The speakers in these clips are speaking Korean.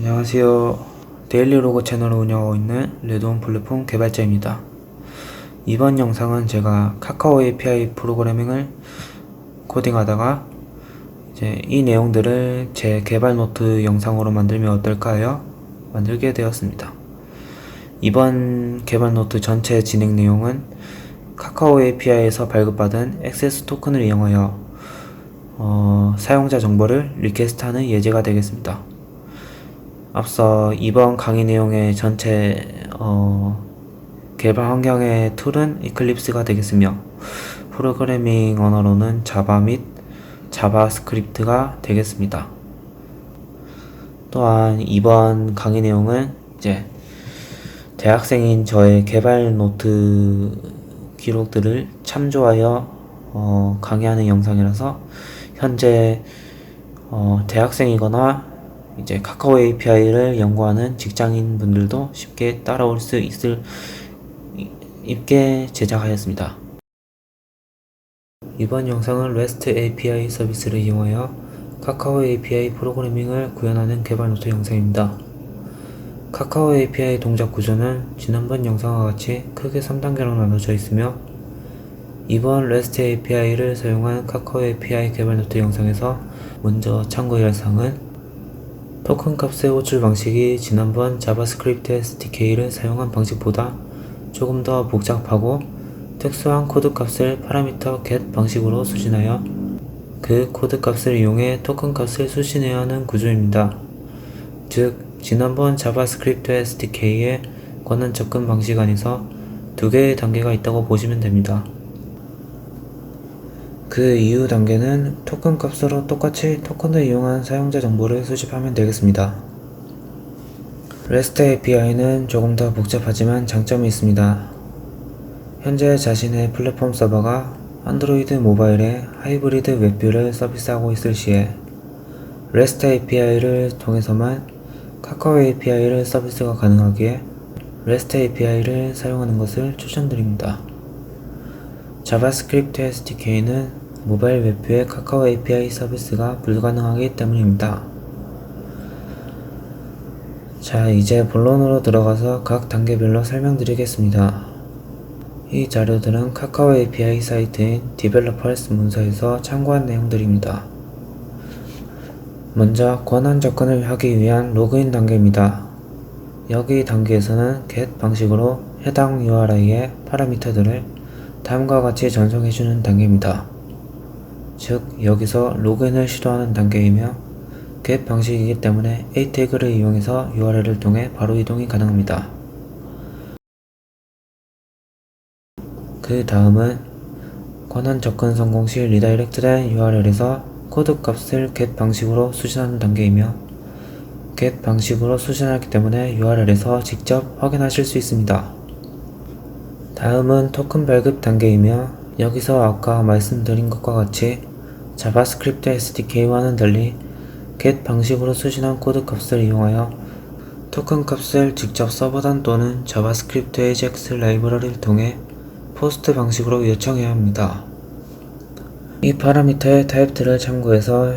안녕하세요. 데일리 로고 채널을 운영하고 있는 레드온 플랫폼 개발자입니다. 이번 영상은 제가 카카오 API 프로그래밍을 코딩하다가 이제 이 내용들을 제 개발 노트 영상으로 만들면 어떨까요? 만들게 되었습니다. 이번 개발 노트 전체 진행 내용은 카카오 API에서 발급받은 액세스 토큰을 이용하여 사용자 정보를 리퀘스트하는 예제가 되겠습니다. 앞서 이번 강의 내용의 전체 개발 환경의 툴은 이클립스가 되겠으며 프로그래밍 언어로는 자바 및 자바스크립트가 되겠습니다. 또한 이번 강의 내용은 이제 대학생인 저의 개발 노트 기록들을 참조하여 강의하는 영상이라서 현재 대학생이거나 이제 카카오 API를 연구하는 직장인 분들도 쉽게 따라올 수 있게 제작하였습니다. 이번 영상은 REST API 서비스를 이용하여 카카오 API 프로그래밍을 구현하는 개발 노트 영상입니다. 카카오 API 동작 구조는 지난번 영상과 같이 크게 3단계로 나눠져 있으며 이번 REST API를 사용한 카카오 API 개발 노트 영상에서 먼저 참고할 사항은 토큰 값의 호출 방식이 지난번 자바스크립트 SDK를 사용한 방식보다 조금 더 복잡하고 특수한 코드 값을 파라미터 get 방식으로 수신하여 그 코드 값을 이용해 토큰 값을 수신해야 하는 구조입니다. 즉, 지난번 자바스크립트 SDK의 권한 접근 방식 안에서 두 개의 단계가 있다고 보시면 됩니다. 그 이후 단계는 토큰 값으로 똑같이 토큰을 이용한 사용자 정보를 수집하면 되겠습니다. REST API는 조금 더 복잡하지만 장점이 있습니다. 현재 자신의 플랫폼 서버가 안드로이드 모바일에 하이브리드 웹뷰를 서비스하고 있을 시에 REST API를 통해서만 카카오 API를 서비스가 가능하기에 REST API를 사용하는 것을 추천드립니다. 자바스크립트 SDK는 모바일 웹뷰의 카카오 API 서비스가 불가능하기 때문입니다. 자, 이제 본론으로 들어가서 각 단계별로 설명드리겠습니다. 이 자료들은 카카오 API 사이트인 디벨로퍼스 문서에서 참고한 내용들입니다. 먼저 권한 접근을 하기 위한 로그인 단계입니다. 여기 단계에서는 get 방식으로 해당 URI의 파라미터들을 다음과 같이 전송해주는 단계입니다. 즉, 여기서 로그인을 시도하는 단계이며 get 방식이기 때문에 a 태그를 이용해서 URL을 통해 바로 이동이 가능합니다. 그 다음은 권한 접근 성공 시 리다이렉트된 URL에서 코드 값을 get 방식으로 수신하는 단계이며 get 방식으로 수신하기 때문에 URL에서 직접 확인하실 수 있습니다. 다음은 토큰 발급 단계이며 여기서 아까 말씀드린 것과 같이 자바스크립트 SDK와는 달리 get 방식으로 수신한 코드 값을 이용하여 토큰 값을 직접 서버단 또는 자바스크립트 AJAX 라이브러리를 통해 포스트 방식으로 요청해야 합니다. 이 파라미터의 타입들을 참고해서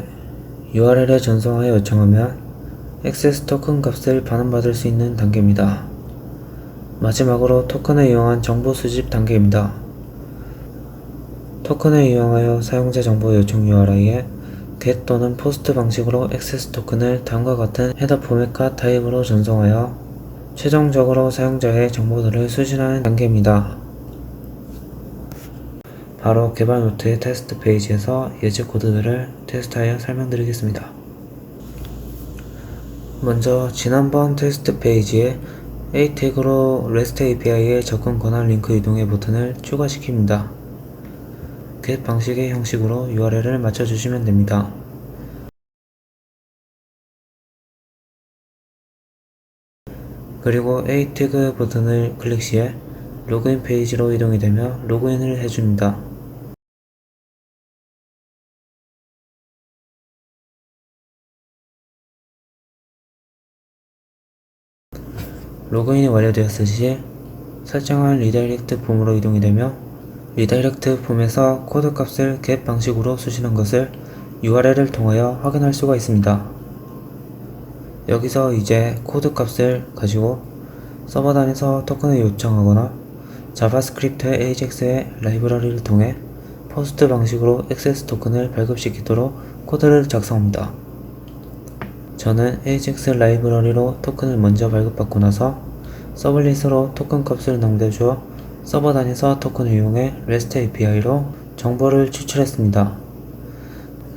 URL에 전송하여 요청하면 액세스 토큰 값을 반환받을 수 있는 단계입니다. 마지막으로 토큰을 이용한 정보 수집 단계입니다. 토큰을 이용하여 사용자 정보 요청 URI에 get 또는 post 방식으로 액세스 토큰을 다음과 같은 헤더 포맷과 타입으로 전송하여 최종적으로 사용자의 정보들을 수신하는 단계입니다. 바로 개발 노트의 테스트 페이지에서 예제 코드들을 테스트하여 설명드리겠습니다. 먼저 지난번 테스트 페이지에 A 태그로 REST API의 접근 권한 링크 이동의 버튼을 추가시킵니다. get 방식의 형식으로 URL을 맞춰주시면 됩니다. 그리고 A 태그 버튼을 클릭 시에 로그인 페이지로 이동이 되며 로그인을 해줍니다. 로그인이 완료되었을 시 설정한 리다이렉트 폼으로 이동이 되며 리다이렉트 폼에서 코드 값을 get 방식으로 수신한 것을 URL을 통하여 확인할 수가 있습니다. 여기서 이제 코드 값을 가지고 서버 단에서 토큰을 요청하거나 자바스크립트 AJAX의 라이브러리를 통해 포스트 방식으로 액세스 토큰을 발급시키도록 코드를 작성합니다. 저는 AJAX 라이브러리로 토큰을 먼저 발급받고 나서 서블릿으로 토큰 값을 남겨주어 서버 단에서 토큰을 이용해 REST API로 정보를 추출했습니다.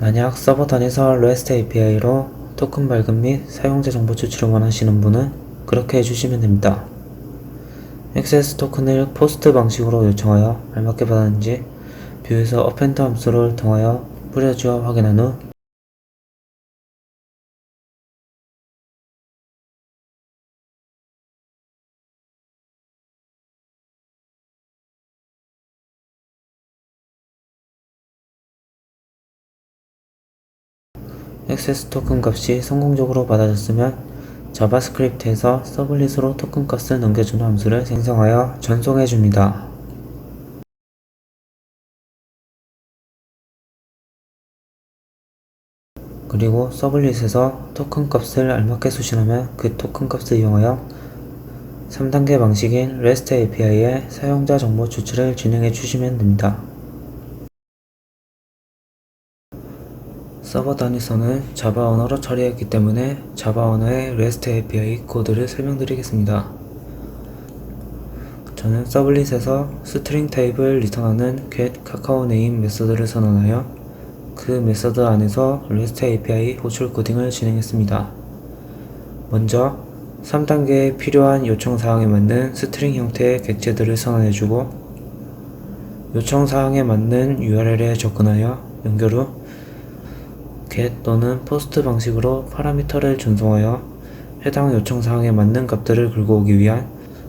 만약 서버 단에서 REST API로 토큰 발급 및 사용자 정보 추출을 원하시는 분은 그렇게 해주시면 됩니다. 액세스 토큰을 포스트 방식으로 요청하여 알맞게 받았는지 뷰에서 append 함수를 통하여 뿌려주어 확인한 후 액세스 토큰 값이 성공적으로 받아졌으면 자바스크립트에서 서블릿으로 토큰 값을 넘겨주는 함수를 생성하여 전송해줍니다. 그리고 서블릿에서 토큰 값을 알맞게 수신하면 그 토큰 값을 이용하여 3단계 방식인 REST API의 사용자 정보 추출을 진행해 주시면 됩니다. 서버 단에서는 자바 언어로 처리했기 때문에 자바 언어의 REST API 코드를 설명드리겠습니다. 저는 서블릿에서 스트링 타입을 리턴하는 get 카카오네임 메서드를 선언하여 그 메서드 안에서 REST API 호출 코딩을 진행했습니다. 먼저 3단계에 필요한 요청사항에 맞는 스트링 형태의 객체들을 선언해주고 요청사항에 맞는 URL에 접근하여 연결 후 get 또는 post 방식으로 파라미터를 전송하여 해당 요청사항에 맞는 값들을 긁어 오기 위한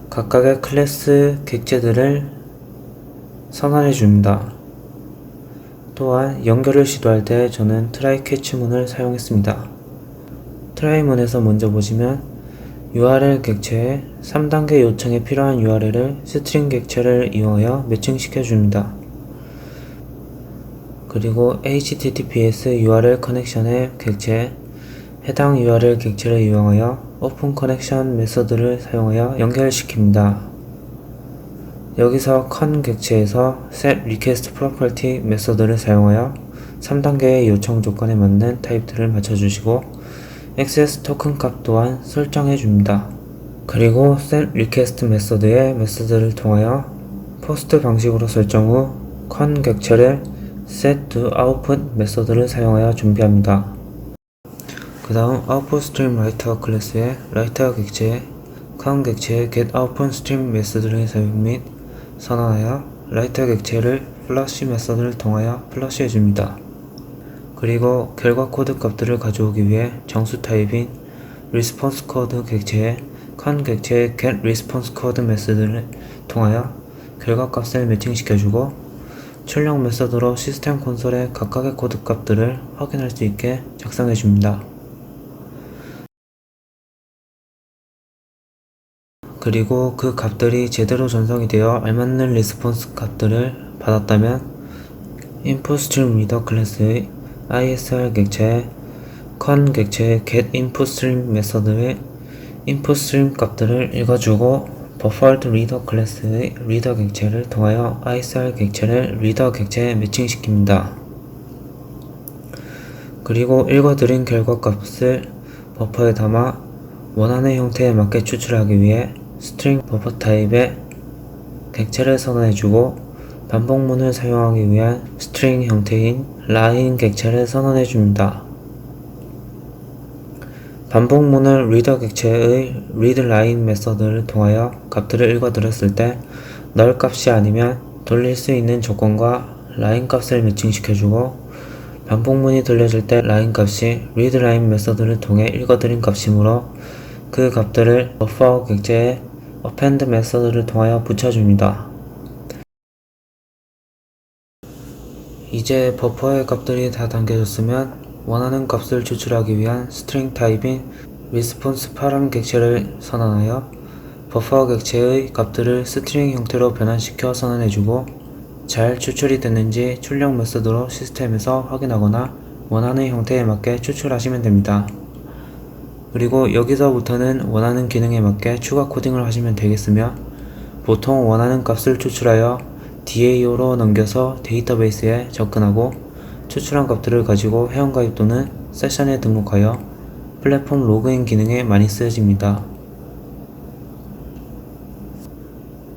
각각의 클래스 객체들을 선언해 줍니다. 또한 연결을 시도할 때 저는 try catch 문을 사용했습니다. try 문에서 먼저 보시면 URL 객체에 3단계 요청에 필요한 URL을 스트링 객체를 이용하여 매칭시켜 줍니다. 그리고 HTTPS URL 커넥션의 객체에 해당 URL 객체를 이용하여 오픈 커넥션 메서드를 사용하여 연결시킵니다. 여기서 con 객체에서 set request property 메서드를 사용하여 3단계의 요청 조건에 맞는 타입들을 맞춰주시고 액세스 토큰 값 또한 설정해 줍니다. 그리고 set request 메서드의 메서드를 통하여 post 방식으로 설정 후 con 객체를 set to output 메서드를 사용하여 준비합니다. 그 다음 output stream writer 클래스의 writer 객체에 con 객체의 get output stream 메서드를 사용 및 선언하여 writer 객체를 flush 메서드를 통하여 플러시 해줍니다. 그리고 결과 코드 값들을 가져오기 위해 정수 타입인 response code 객체에 con 객체의 get response code 메서드를 통하여 결과 값을 매칭시켜주고 출력 메서드로 시스템 콘솔에 각각의 코드 값들을 확인할 수 있게 작성해 줍니다. 그리고 그 값들이 제대로 전송이 되어 알맞는 리스폰스 값들을 받았다면 InputStreamReader 클래스의 ISR 객체에 con 객체의 getInputStream 메서드의 InputStream 값들을 읽어주고 BufferedReader 클래스의 리더 객체를 통하여 ISR 객체를 리더 객체에 매칭시킵니다. 그리고 읽어드린 결과 값을 버퍼에 담아 원하는 형태에 맞게 추출하기 위해 스트링 버퍼 타입의 객체를 선언해주고 반복문을 사용하기 위한 스트링 형태인 line 객체를 선언해줍니다. 반복문을 리더 객체의 readLine 메서드를 통하여 값들을 읽어들었을 때 null 값이 아니면 돌릴 수 있는 조건과 line 값을 매칭시켜주고 반복문이 돌려질 때 line 값이 readLine 메서드를 통해 읽어들인 값이므로 그 값들을 buffer 객체에 append 메서드를 통하여 붙여줍니다. 이제 버퍼의 값들이 다 담겨졌으면 원하는 값을 추출하기 위한 스트링 타입인 response 파람 객체를 선언하여 버퍼 객체의 값들을 스트링 형태로 변환시켜 선언해주고 잘 추출이 됐는지 출력 메서드로 시스템에서 확인하거나 원하는 형태에 맞게 추출하시면 됩니다. 그리고 여기서부터는 원하는 기능에 맞게 추가 코딩을 하시면 되겠으며, 보통 원하는 값을 추출하여 DAO로 넘겨서 데이터베이스에 접근하고 추출한 값들을 가지고 회원가입 또는 세션에 등록하여 플랫폼 로그인 기능에 많이 쓰여집니다.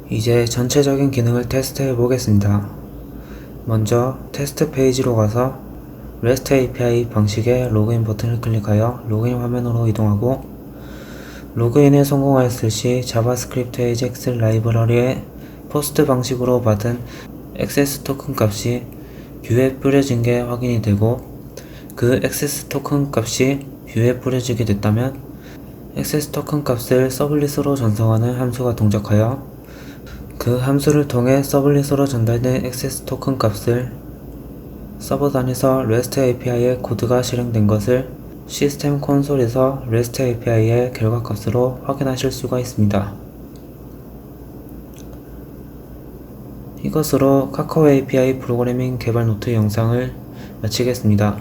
이제 전체적인 기능을 테스트해 보겠습니다. 먼저 테스트 페이지로 가서 REST API 방식의 로그인 버튼을 클릭하여 로그인 화면으로 이동하고, 로그인에 성공하였을 시 자바스크립트 AJAX 라이브러리의 포스트 방식으로 받은 액세스 토큰 값이 뷰에 뿌려진 게 확인이 되고, 그 액세스 토큰 값이 뷰에 뿌려지게 됐다면 액세스 토큰 값을 서블릿으로 전송하는 함수가 동작하여 그 함수를 통해 서블릿으로 전달된 액세스 토큰 값을 서버단에서 REST API의 코드가 실행된 것을 시스템 콘솔에서 REST API의 결과값으로 확인하실 수가 있습니다. 이것으로 카카오 API 프로그래밍 개발 노트 영상을 마치겠습니다.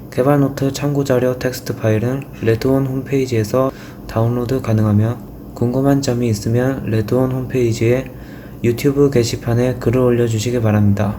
개발 노트 참고자료 텍스트 파일은 레드온 홈페이지에서 다운로드 가능하며, 궁금한 점이 있으면 레드온 홈페이지에 유튜브 게시판에 글을 올려주시기 바랍니다.